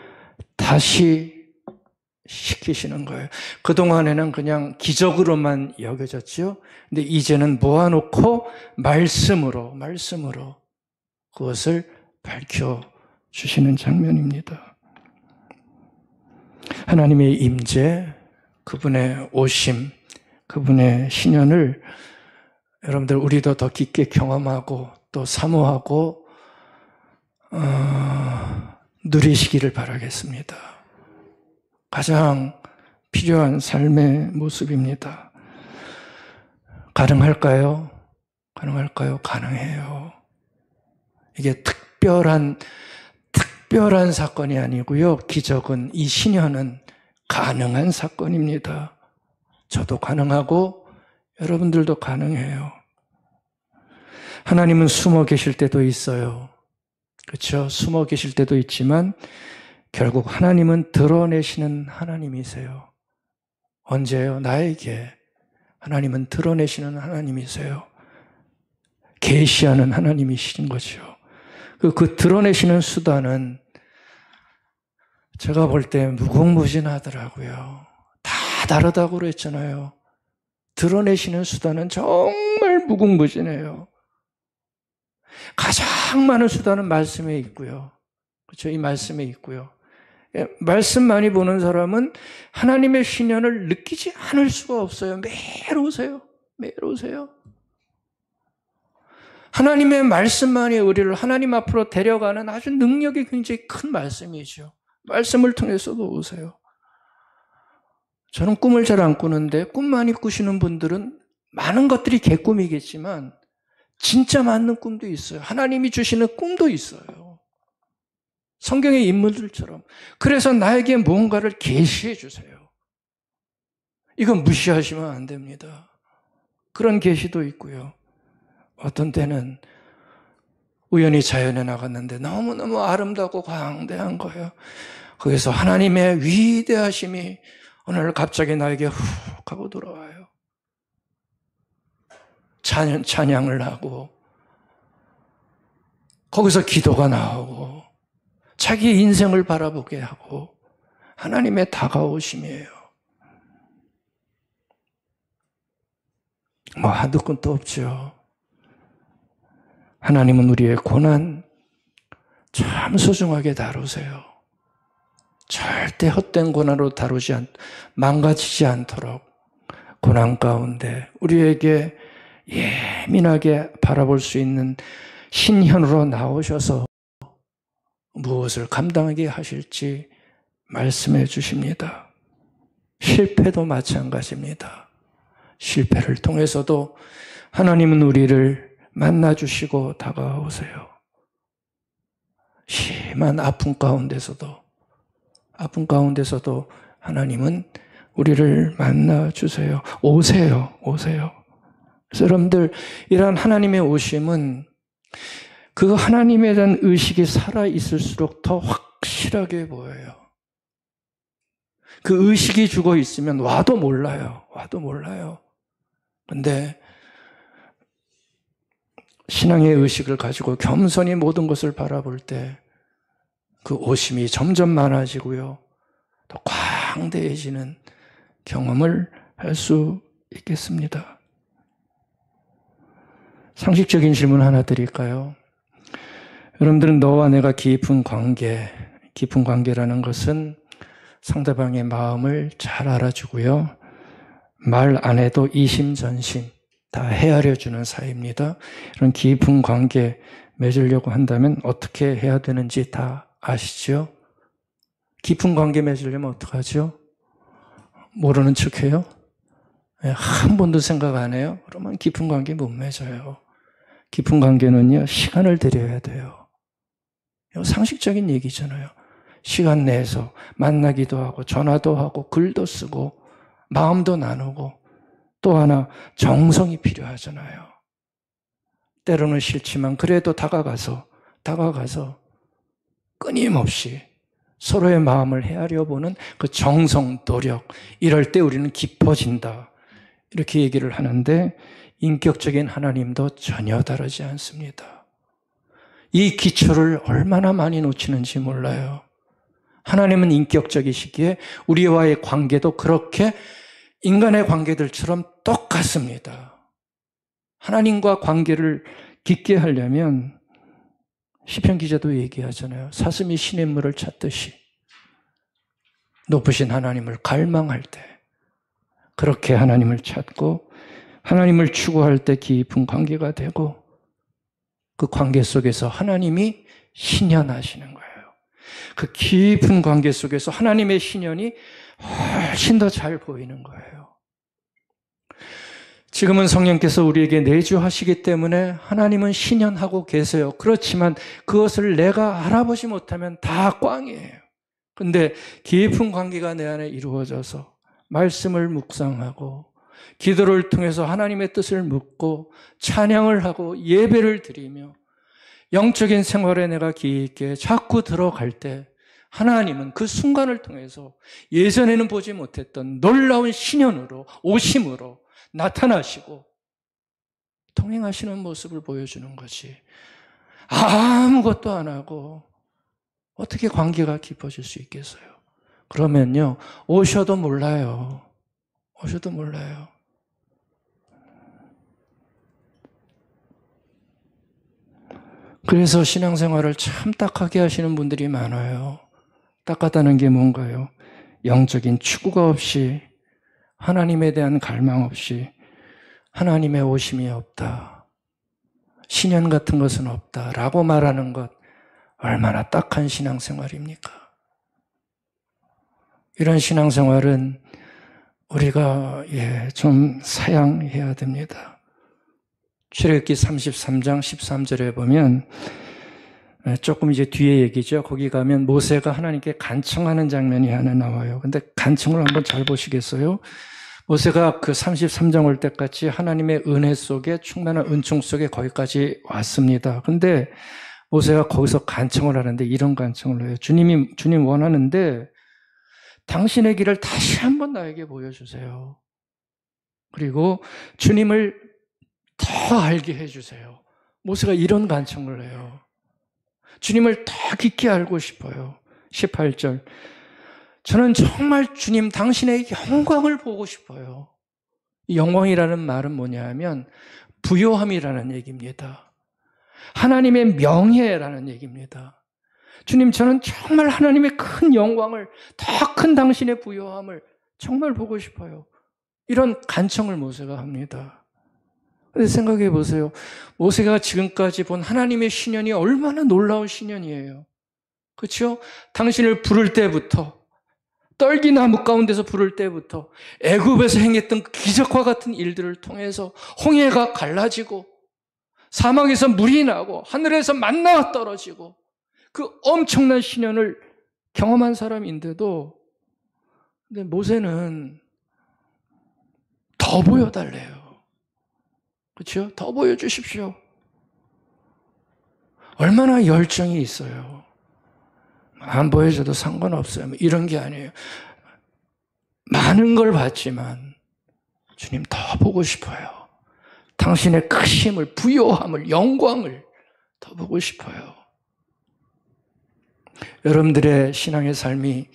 다시 시키시는 거예요. 그동안에는 그냥 기적으로만 여겨졌죠. 근데 이제는 모아놓고 말씀으로 그것을 밝혀주시는 장면입니다. 하나님의 임재, 그분의 오심, 그분의 신현을 여러분들 우리도 더 깊게 경험하고 또 사모하고 누리시기를 바라겠습니다. 가장 필요한 삶의 모습입니다. 가능할까요? 가능할까요? 가능해요. 이게 특별한 사건이 아니고요. 기적은, 이 신현은 가능한 사건입니다. 저도 가능하고 여러분들도 가능해요. 하나님은 숨어 계실 때도 있어요. 그렇죠? 숨어 계실 때도 있지만 결국 하나님은 드러내시는 하나님이세요. 언제요? 나에게. 하나님은 드러내시는 하나님이세요. 계시하는 하나님이신 거죠. 그 드러내시는 수단은 제가 볼 때 무궁무진하더라고요. 다 다르다고 그랬잖아요. 드러내시는 수단은 정말 무궁무진해요. 가장 많은 수단은 말씀에 있고요. 그렇죠? 이 말씀에 있고요. 말씀 많이 보는 사람은 하나님의 신현을 느끼지 않을 수가 없어요. 매일 오세요. 매일 오세요. 하나님의 말씀만이 우리를 하나님 앞으로 데려가는 아주 능력이 굉장히 큰 말씀이죠. 말씀을 통해서도 오세요. 저는 꿈을 잘 안 꾸는데 꿈 많이 꾸시는 분들은 많은 것들이 개꿈이겠지만 진짜 맞는 꿈도 있어요. 하나님이 주시는 꿈도 있어요. 성경의 인물들처럼. 그래서 나에게 뭔가를 계시해 주세요. 이건 무시하시면 안 됩니다. 그런 계시도 있고요. 어떤 때는 우연히 자연에 나갔는데 너무너무 아름답고 광대한 거예요. 거기서 하나님의 위대하심이 오늘 갑자기 나에게 훅 하고 돌아와요. 찬양을 하고 거기서 기도가 나오고 자기의 인생을 바라보게 하고 하나님의 다가오심이에요. 뭐 한두 건도 없죠. 하나님은 우리의 고난 참 소중하게 다루세요. 절대 헛된 고난으로 망가지지 않도록 고난 가운데 우리에게 예민하게 바라볼 수 있는 신현으로 나오셔서 무엇을 감당하게 하실지 말씀해 주십니다. 실패도 마찬가지입니다. 실패를 통해서도 하나님은 우리를 만나주시고 다가오세요. 심한 아픔 가운데서도 하나님은 우리를 만나주세요. 오세요. 그래서 여러분들, 이러한 하나님의 오심은 그 하나님에 대한 의식이 살아있을수록 더 확실하게 보여요. 그 의식이 죽어 있으면 와도 몰라요. 그런데 신앙의 의식을 가지고 겸손히 모든 것을 바라볼 때 그 오심이 점점 많아지고요. 더 광대해지는 경험을 할 수 있겠습니다. 상식적인 질문 하나 드릴까요? 여러분들은 너와 내가 깊은 관계라는 것은 상대방의 마음을 잘 알아주고요. 말 안 해도 이심전심 다 헤아려주는 사이입니다. 이런 깊은 관계 맺으려고 한다면 어떻게 해야 되는지 다 아시죠? 깊은 관계 맺으려면 어떡하죠? 모르는 척해요? 한 번도 생각 안 해요? 그러면 깊은 관계 못 맺어요. 깊은 관계는요, 시간을 들여야 돼요. 이거 상식적인 얘기잖아요. 시간 내에서 만나기도 하고 전화도 하고 글도 쓰고 마음도 나누고 또 하나 정성이 필요하잖아요. 때로는 싫지만 그래도 다가가서 끊임없이 서로의 마음을 헤아려 보는 그 정성, 노력, 이럴 때 우리는 깊어진다. 이렇게 얘기를 하는데 인격적인 하나님도 전혀 다르지 않습니다. 이 기초를 얼마나 많이 놓치는지 몰라요. 하나님은 인격적이시기에 우리와의 관계도 그렇게 인간의 관계들처럼 똑같습니다. 하나님과 관계를 깊게 하려면 시편 기자도 얘기하잖아요. 사슴이 시냇물을 찾듯이 높으신 하나님을 갈망할 때 그렇게 하나님을 찾고 하나님을 추구할 때 깊은 관계가 되고 그 관계 속에서 하나님이 신현하시는 거예요. 그 깊은 관계 속에서 하나님의 신현이 훨씬 더 잘 보이는 거예요. 지금은 성령께서 우리에게 내주하시기 때문에 하나님은 신현하고 계세요. 그렇지만 그것을 내가 알아보지 못하면 다 꽝이에요. 근데 깊은 관계가 내 안에 이루어져서 말씀을 묵상하고 기도를 통해서 하나님의 뜻을 묻고 찬양을 하고 예배를 드리며 영적인 생활에 내가 깊게 자꾸 들어갈 때 하나님은 그 순간을 통해서 예전에는 보지 못했던 놀라운 신현으로 오심으로 나타나시고 통행하시는 모습을 보여주는 거지. 아무것도 안 하고 어떻게 관계가 깊어질 수 있겠어요? 그러면요, 오셔도 몰라요. 오셔도 몰라요. 그래서 신앙생활을 참 딱하게 하시는 분들이 많아요. 딱하다는 게 뭔가요? 영적인 추구가 없이, 하나님에 대한 갈망 없이, 하나님의 오심이 없다, 신현 같은 것은 없다 라고 말하는 것, 얼마나 딱한 신앙생활입니까? 이런 신앙생활은 우리가 좀 사양해야 됩니다. 출애굽기 33장 13절에 보면, 조금 이제 뒤에 얘기죠. 거기 가면 모세가 하나님께 간청하는 장면이 하나 나와요. 근데 간청을 한번 잘 보시겠어요? 모세가 그 33장 올 때까지 하나님의 은혜 속에, 충만한 은총 속에 거기까지 왔습니다. 근데 모세가 거기서 간청을 하는데 이런 간청을 해요. 주님 원하는데 당신의 길을 다시 한번 나에게 보여주세요. 그리고 주님을 더 알게 해주세요. 모세가 이런 간청을 해요. 주님을 더 깊게 알고 싶어요. 18절. 저는 정말 주님 당신의 영광을 보고 싶어요. 이 영광이라는 말은 뭐냐 하면 부요함이라는 얘기입니다. 하나님의 명예라는 얘기입니다. 주님, 저는 정말 하나님의 큰 영광을, 더 큰 당신의 부요함을 정말 보고 싶어요. 이런 간청을 모세가 합니다. 근데 생각해 보세요. 모세가 지금까지 본 하나님의 신현이 얼마나 놀라운 신현이에요. 그렇죠? 당신을 부를 때부터, 떨기나무 가운데서 부를 때부터 애굽에서 행했던 기적과 같은 일들을 통해서 홍해가 갈라지고 사막에서 물이 나고 하늘에서 만나가 떨어지고 그 엄청난 신현을 경험한 사람인데도, 근데 모세는 더 보여달래요. 그렇죠? 더 보여주십시오. 얼마나 열정이 있어요. 안 보여줘도 상관없어요. 이런 게 아니에요. 많은 걸 봤지만 주님 더 보고 싶어요. 당신의 크심을, 부요함을, 영광을 더 보고 싶어요. 여러분들의 신앙의 삶이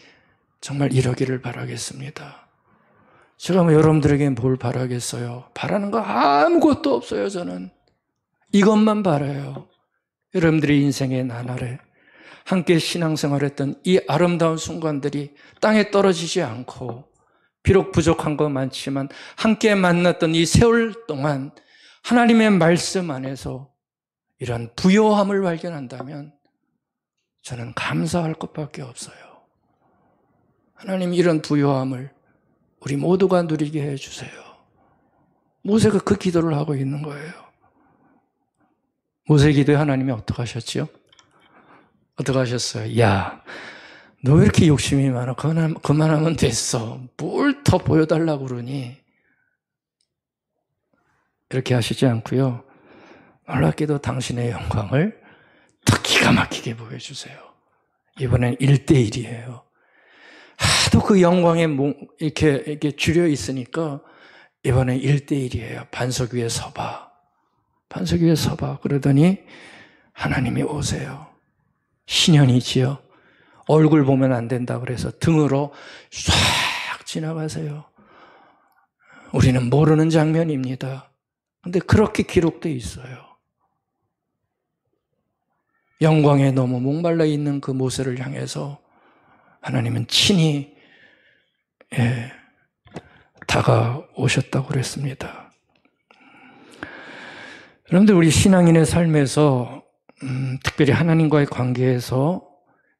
정말 이러기를 바라겠습니다. 제가 여러분들에게 뭘 바라겠어요? 바라는 거 아무것도 없어요. 저는 이것만 바라요. 여러분들의 인생의 나날에 함께 신앙생활했던 이 아름다운 순간들이 땅에 떨어지지 않고, 비록 부족한 거 많지만 함께 만났던 이 세월 동안 하나님의 말씀 안에서 이런 부요함을 발견한다면 저는 감사할 것밖에 없어요. 하나님, 이런 부요함을 우리 모두가 누리게 해주세요. 모세가 그 기도를 하고 있는 거예요. 모세 기도에 하나님이 어떻게 하셨지요? 어떻게 하셨어요? 야, 너 왜 이렇게 욕심이 많아? 그만하면 됐어. 뭘 더 보여달라고 그러니? 이렇게 하시지 않고요. 놀랍게도 당신의 영광을 더 기가 막히게 보여주세요. 이번엔 1대1이에요. 하도 그 영광에 이렇게 줄여 있으니까 이번엔 1대1이에요. 반석 위에 서봐. 반석 위에 서봐. 그러더니 하나님이 오세요. 신현이지요. 얼굴 보면 안 된다 그래서 등으로 싹 지나가세요. 우리는 모르는 장면입니다. 근데 그렇게 기록되어 있어요. 영광에 너무 목말라 있는 그 모세를 향해서 하나님은 친히 다가오셨다고 그랬습니다. 여러분들, 우리 신앙인의 삶에서 특별히 하나님과의 관계에서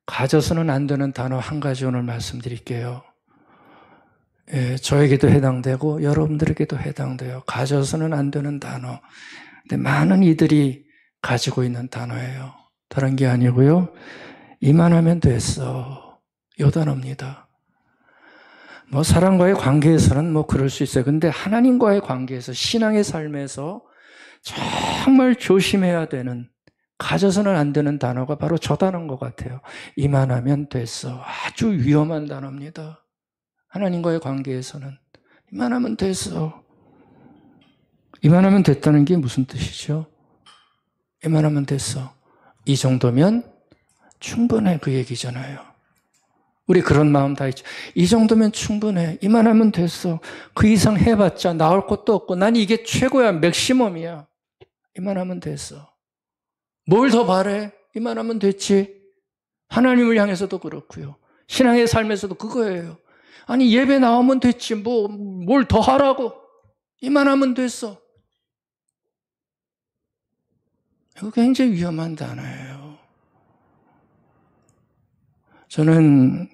가져서는 안 되는 단어 한 가지 오늘 말씀드릴게요. 예, 저에게도 해당되고 여러분들에게도 해당돼요. 가져서는 안 되는 단어. 근데 많은 이들이 가지고 있는 단어예요. 다른 게 아니고요. 이만하면 됐어. 요 단어입니다. 뭐 사람과의 관계에서는 뭐 그럴 수 있어요. 근데 하나님과의 관계에서 신앙의 삶에서 정말 조심해야 되는 가져서는 안 되는 단어가 바로 저 단어인 것 같아요. 이만하면 됐어. 아주 위험한 단어입니다. 하나님과의 관계에서는 이만하면 됐어. 이만하면 됐다는 게 무슨 뜻이죠? 이만하면 됐어. 이 정도면 충분해 그 얘기잖아요. 우리 그런 마음 다 있죠. 이 정도면 충분해. 이만하면 됐어. 그 이상 해봤자 나올 것도 없고 난 이게 최고야. 맥시멈이야. 이만하면 됐어. 뭘 더 바래? 이만하면 됐지. 하나님을 향해서도 그렇고요. 신앙의 삶에서도 그거예요. 아니 예배 나오면 됐지. 뭘 더 하라고. 이만하면 됐어. 이거 굉장히 위험한 단어예요. 저는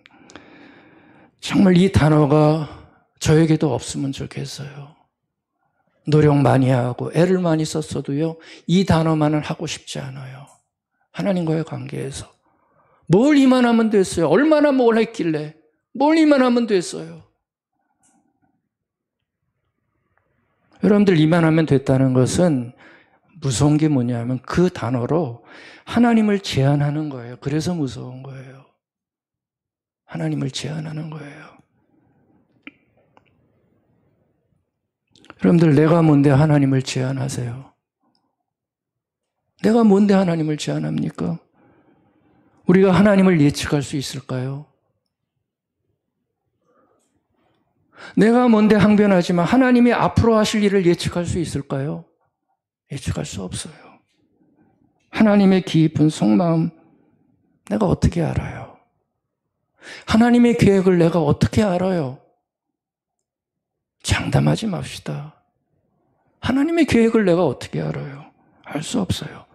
정말 이 단어가 저에게도 없으면 좋겠어요. 노력 많이 하고 애를 많이 썼어도요. 이 단어만은 하고 싶지 않아요. 하나님과의 관계에서. 뭘 이만하면 됐어요. 얼마나 뭘 했길래. 뭘 이만하면 됐어요. 여러분들 이만하면 됐다는 것은 무서운 게 뭐냐면 그 단어로 하나님을 제한하는 거예요. 그래서 무서운 거예요. 하나님을 제한하는 거예요. 여러분들 내가 뭔데 하나님을 제한하세요? 내가 뭔데 하나님을 제한합니까? 우리가 하나님을 예측할 수 있을까요? 내가 뭔데 항변하지만 하나님이 앞으로 하실 일을 예측할 수 있을까요? 예측할 수 없어요. 하나님의 깊은 속마음 내가 어떻게 알아요? 하나님의 계획을 내가 어떻게 알아요? 장담하지 맙시다. 하나님의 계획을 내가 어떻게 알아요? 알 수 없어요.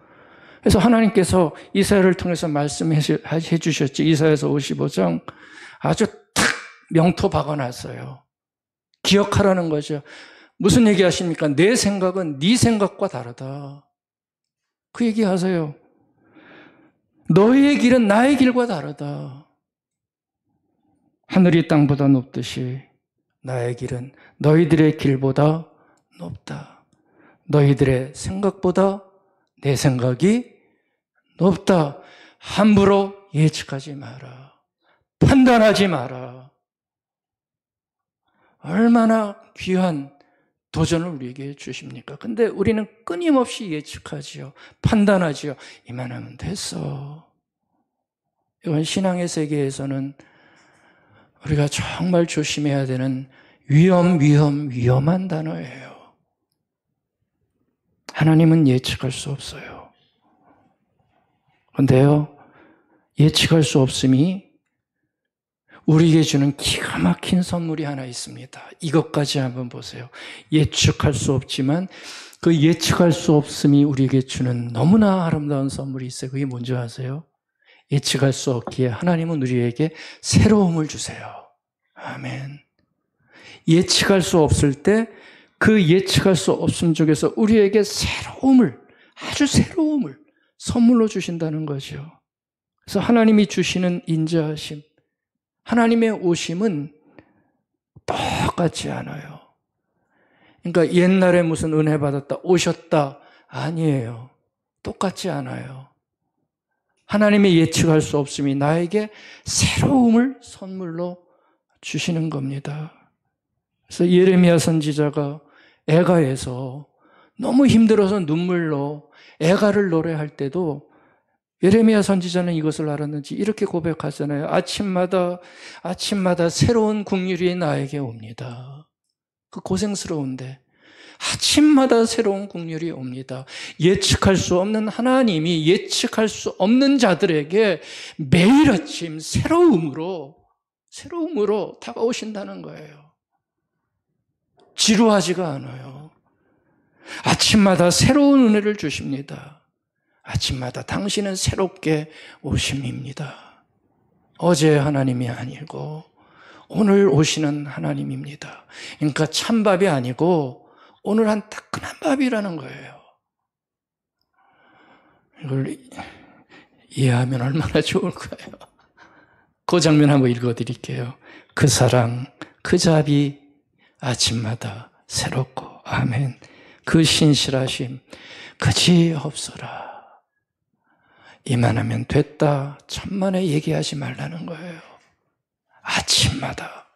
그래서 하나님께서 이사야를 통해서 말씀해 주셨죠. 이사야서 55장 아주 탁 명토 박아놨어요. 기억하라는 거죠. 무슨 얘기 하십니까? 내 생각은 네 생각과 다르다. 그 얘기 하세요. 너희의 길은 나의 길과 다르다. 하늘이 땅보다 높듯이 나의 길은 너희들의 길보다 높다. 너희들의 생각보다 내 생각이 높다. 함부로 예측하지 마라. 판단하지 마라. 얼마나 귀한 도전을 우리에게 주십니까? 근데 우리는 끊임없이 예측하지요. 판단하지요. 이만하면 됐어. 이건 신앙의 세계에서는 우리가 정말 조심해야 되는 위험한 단어예요. 하나님은 예측할 수 없어요. 그런데요, 예측할 수 없음이 우리에게 주는 기가 막힌 선물이 하나 있습니다. 이것까지 한번 보세요. 예측할 수 없지만 그 예측할 수 없음이 우리에게 주는 너무나 아름다운 선물이 있어요. 그게 뭔지 아세요? 예측할 수 없기에 하나님은 우리에게 새로움을 주세요. 아멘. 예측할 수 없을 때 그 예측할 수 없음 중에서 우리에게 아주 새로움을 선물로 주신다는 거죠. 그래서 하나님이 주시는 인자하심, 하나님의 오심은 똑같지 않아요. 그러니까 옛날에 무슨 은혜 받았다, 오셨다, 아니에요. 똑같지 않아요. 하나님의 예측할 수 없음이 나에게 새로움을 선물로 주시는 겁니다. 그래서 예레미야 선지자가 애가에서 너무 힘들어서 눈물로 애가를 노래할 때도 예레미야 선지자는 이것을 알았는지 이렇게 고백하잖아요. 아침마다 새로운 국률이 나에게 옵니다. 그 고생스러운데 아침마다 새로운 국률이 옵니다. 예측할 수 없는 하나님이 예측할 수 없는 자들에게 매일 아침 새로움으로 다가오신다는 거예요. 지루하지가 않아요. 아침마다 새로운 은혜를 주십니다. 아침마다 당신은 새롭게 오심입니다. 어제 하나님이 아니고 오늘 오시는 하나님입니다. 그러니까 찬밥이 아니고 오늘 한 따끈한 밥이라는 거예요. 이걸 이해하면 얼마나 좋을까요? 그 장면 한번 읽어드릴게요. 그 사랑, 그 자비 아침마다 새롭고 아멘. 그 신실하심 그지 없어라. 이만하면 됐다. 천만에 얘기하지 말라는 거예요. 아침마다.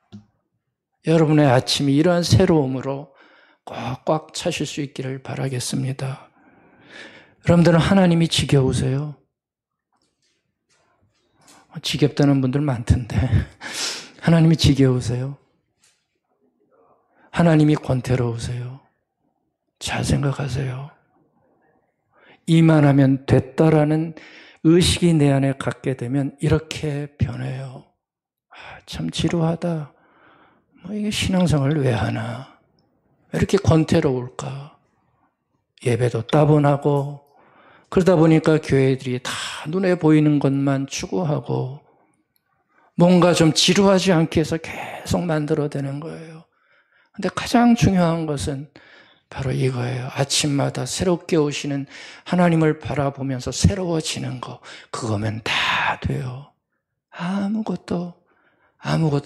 여러분의 아침이 이러한 새로움으로 꽉꽉 차실 수 있기를 바라겠습니다. 여러분들은 하나님이 지겨우세요? 지겹다는 분들 많던데 하나님이 지겨우세요? 하나님이 권태로우세요? 잘 생각하세요. 이만하면 됐다라는 의식이 내 안에 갖게 되면 이렇게 변해요. 참 지루하다. 이게 신앙생활을 왜 하나? 왜 이렇게 권태로울까? 예배도 따분하고 그러다 보니까 교회들이 다 눈에 보이는 것만 추구하고 뭔가 좀 지루하지 않게 해서 계속 만들어내는 거예요. 근데 가장 중요한 것은 바로 이거예요. 아침마다 새롭게 오시는 하나님을 바라보면서 새로워지는 거. 그거면 다 돼요. 아무것도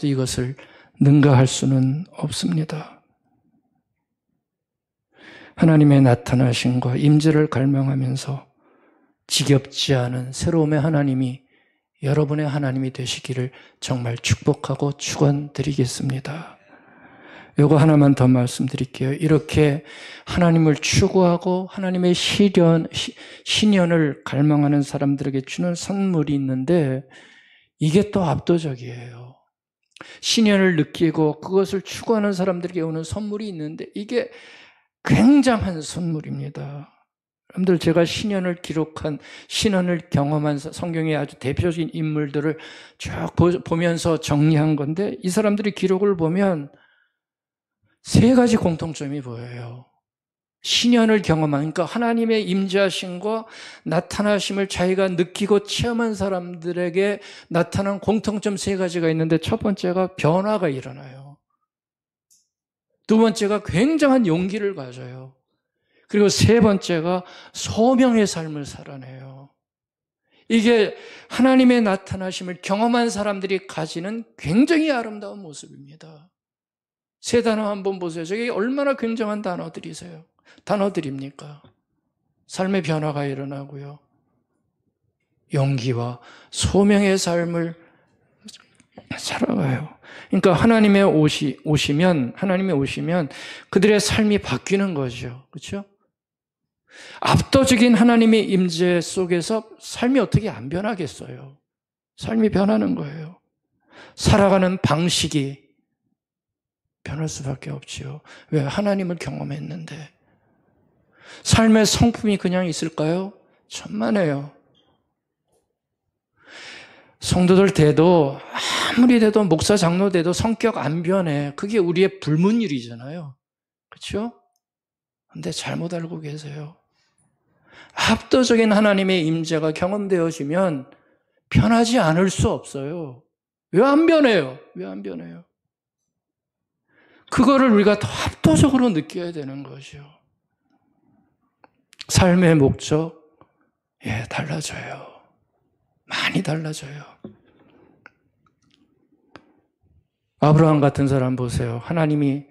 이것을 능가할 수는 없습니다. 하나님의 나타나심과 임재를 갈망하면서 지겹지 않은 새로움의 하나님이 여러분의 하나님이 되시기를 정말 축복하고 축원드리겠습니다. 요거 하나만 더 말씀드릴게요. 이렇게 하나님을 추구하고 하나님의 신연을 갈망하는 사람들에게 주는 선물이 있는데 이게 또 압도적이에요. 신연을 느끼고 그것을 추구하는 사람들에게 오는 선물이 있는데 이게 굉장한 선물입니다. 여러분들 제가 신연을 기록한 신연을 경험한 성경의 아주 대표적인 인물들을 쭉 보면서 정리한 건데 이 사람들의 기록을 보면 세 가지 공통점이 보여요. 신연을 경험한, 그러니까 하나님의 임재하심과 나타나심을 자기가 느끼고 체험한 사람들에게 나타난 공통점 세 가지가 있는데 첫 번째가 변화가 일어나요. 두 번째가 굉장한 용기를 가져요. 그리고 세 번째가 소명의 삶을 살아내요. 이게 하나님의 나타나심을 경험한 사람들이 가지는 굉장히 아름다운 모습입니다. 세 단어 한번 보세요. 저게 얼마나 굉장한 단어들입니까? 삶의 변화가 일어나고요. 용기와 소명의 삶을 살아가요. 그러니까 하나님이 오시면 그들의 삶이 바뀌는 거죠. 그렇죠? 압도적인 하나님의 임재 속에서 삶이 어떻게 안 변하겠어요? 삶이 변하는 거예요. 살아가는 방식이 변할 수밖에 없지요. 왜? 하나님을 경험했는데. 삶의 성품이 그냥 있을까요? 천만에요. 성도들 돼도 아무리 돼도 목사 장로 돼도 성격 안 변해. 그게 우리의 불문율이잖아요. 그렇죠? 근데 잘못 알고 계세요. 압도적인 하나님의 임재가 경험되어지면 변하지 않을 수 없어요. 왜 안 변해요? 그거를 우리가 더 압도적으로 느껴야 되는 거죠. 삶의 목적, 달라져요. 많이 달라져요. 아브라함 같은 사람 보세요. 하나님이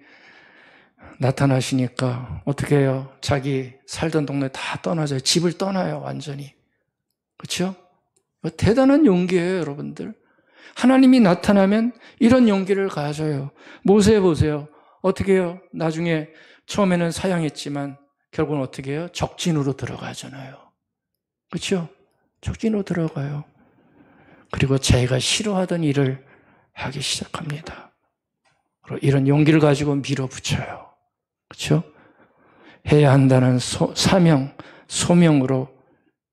나타나시니까 어떻게 해요? 자기 살던 동네 다 떠나죠. 집을 떠나요, 완전히. 그렇죠? 대단한 용기예요, 여러분들. 하나님이 나타나면 이런 용기를 가져요. 모세 보세요. 어떻게 해요? 나중에 처음에는 사양했지만 결국은 어떻게 해요? 적진으로 들어가잖아요. 그렇죠? 적진으로 들어가요. 그리고 자기가 싫어하던 일을 하기 시작합니다. 이런 용기를 가지고 밀어붙여요. 그렇죠? 해야 한다는 사명, 소명으로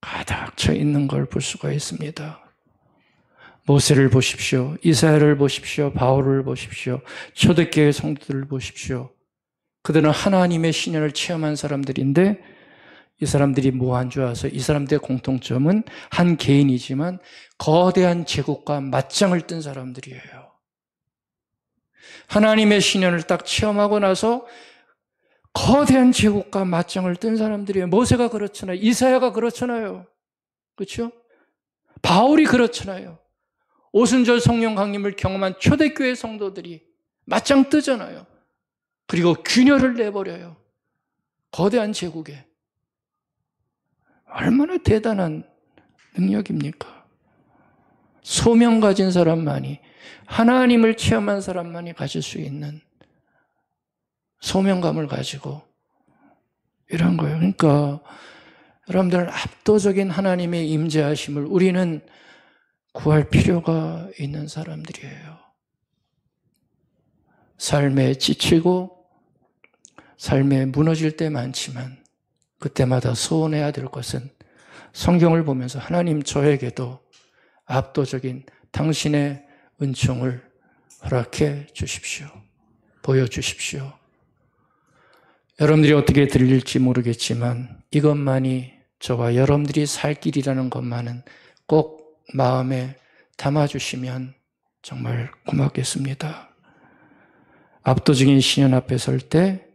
가득 차 있는 걸 볼 수가 있습니다. 모세를 보십시오. 이사야를 보십시오. 바울을 보십시오. 초대교회 성도들을 보십시오. 그들은 하나님의 신연을 체험한 사람들인데 이 사람들이 뭐 한 줄 아세요? 이 사람들의 공통점은 한 개인이지만 거대한 제국과 맞짱을 뜬 사람들이에요. 하나님의 신현을 딱 체험하고 나서 거대한 제국과 맞짱을 뜬 사람들이에요. 모세가 그렇잖아요. 이사야가 그렇잖아요. 그렇죠? 바울이 그렇잖아요. 오순절 성령 강림을 경험한 초대교회 성도들이 맞짱 뜨잖아요. 그리고 균열을 내버려요. 거대한 제국에. 얼마나 대단한 능력입니까? 소명 가진 사람만이, 하나님을 체험한 사람만이 가질 수 있는 소명감을 가지고 이런 거예요. 그러니까 여러분들 압도적인 하나님의 임재하심을 우리는 구할 필요가 있는 사람들이에요. 삶에 지치고 삶에 무너질 때 많지만 그때마다 소원해야 될 것은 성경을 보면서 하나님 저에게도 압도적인 당신의 은총을 허락해 주십시오. 보여주십시오. 여러분들이 어떻게 들릴지 모르겠지만 이것만이 저와 여러분들이 살 길이라는 것만은 꼭 마음에 담아주시면 정말 고맙겠습니다. 압도적인 신현 앞에 설 때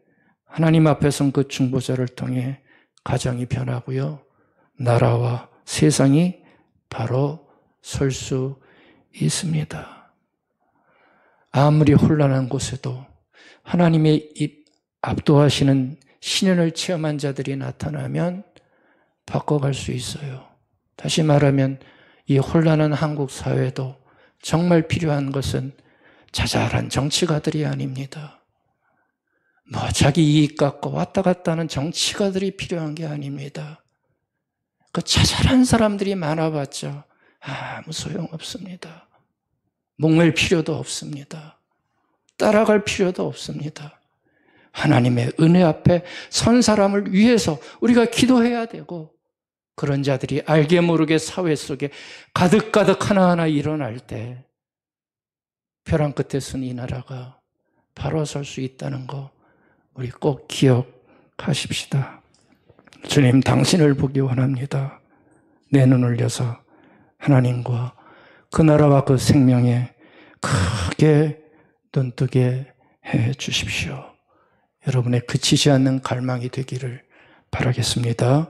하나님 앞에 선 그 중보자를 통해 가정이 변하고요. 나라와 세상이 바로 설 수 있습니다. 아무리 혼란한 곳에도 하나님의 압도하시는 신현을 체험한 자들이 나타나면 바꿔갈 수 있어요. 다시 말하면 이 혼란한 한국 사회도 정말 필요한 것은 자잘한 정치가들이 아닙니다. 자기 이익 갖고 왔다 갔다 하는 정치가들이 필요한 게 아닙니다. 그 자잘한 사람들이 많아봤자 아무 소용없습니다. 목맬 필요도 없습니다. 따라갈 필요도 없습니다. 하나님의 은혜 앞에 선 사람을 위해서 우리가 기도해야 되고 그런 자들이 알게 모르게 사회 속에 가득가득 하나하나 일어날 때 벼랑 끝에 쓴 이 나라가 바로 설 수 있다는 거 우리 꼭 기억하십시다. 주님, 당신을 보기 원합니다. 내 눈을 여서 하나님과 그 나라와 그 생명에 크게 눈뜨게 해 주십시오. 여러분의 그치지 않는 갈망이 되기를 바라겠습니다.